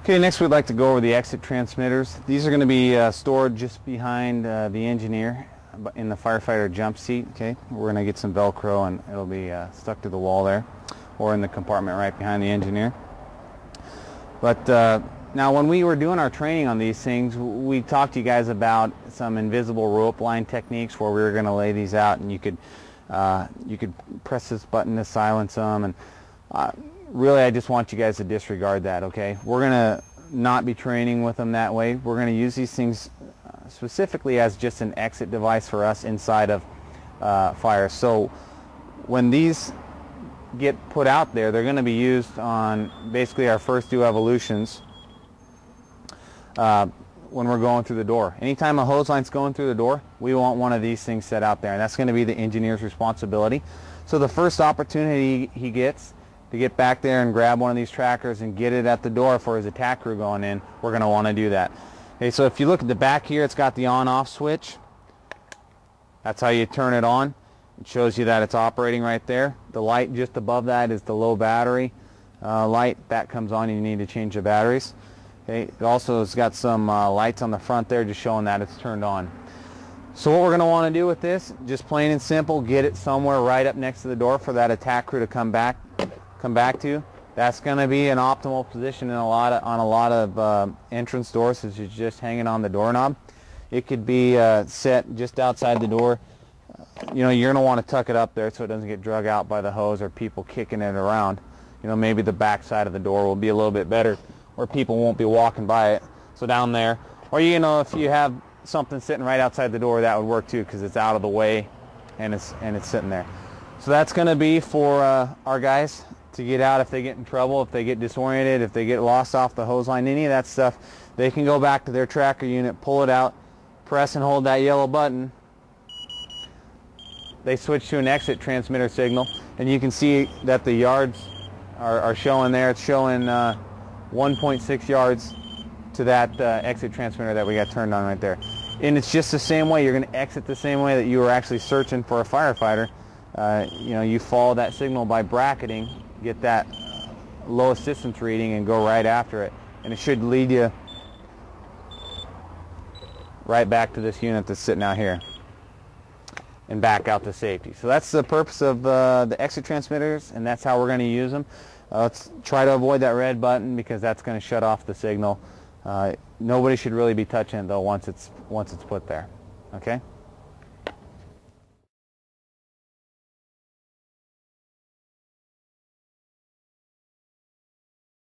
Okay, next we'd like to go over the exit transmitters. These are going to be stored just behind the engineer in the firefighter jump seat. Okay, we're going to get some Velcro and it'll be stuck to the wall there, or in the compartment right behind the engineer. But now when we were doing our training on these things, we talked to you guys about some invisible rope line techniques where we were going to lay these out, and you could press this button to silence them, and really I just want you guys to disregard that. Okay, we're going to not be training with them that way. We're going to use these things specifically as just an exit device for us inside of fire. So when these get put out there, they're going to be used on basically our first two evolutions when we're going through the door. Anytime a hose line's going through the door, we want one of these things set out there, and that's going to be the engineer's responsibility. So the first opportunity he gets to get back there and grab one of these trackers and get it at the door for his attack crew going in, we're going to want to do that. Okay, so if you look at the back here, it's got the on-off switch. That's how you turn it on. It shows you that it's operating right there. The light just above that is the low battery light. That comes on and you need to change the batteries. Okay, it also has got some lights on the front there just showing that it's turned on. So what we're going to want to do with this, just plain and simple, get it somewhere right up next to the door for that attack crew to come back to. That's going to be an optimal position in on a lot of entrance doors, since it's just hanging on the doorknob. It could be set just outside the door. You know, you're going to want to tuck it up there so it doesn't get drug out by the hose or people kicking it around. You know, maybe the back side of the door will be a little bit better, where people won't be walking by it. So down there, or you know, if you have something sitting right outside the door, that would work too, because it's out of the way and it's sitting there. So that's going to be for our guys to get out if they get in trouble, if they get disoriented, if they get lost off the hose line, any of that stuff. They can go back to their tracker unit, pull it out, press and hold that yellow button. They switch to an exit transmitter signal, and you can see that the yards are showing there. It's showing 1.6 yards to that exit transmitter that we got turned on right there. And it's just the same way. You're going to exit the same way that you were actually searching for a firefighter. You know, you follow that signal by bracketing, get that low assistance reading, and go right after it. And it should lead you right back to this unit that's sitting out here and back out to safety. So that's the purpose of the exit transmitters, and that's how we're going to use them. Let's try to avoid that red button, because that's going to shut off the signal. Nobody should really be touching it though once it's put there. Okay.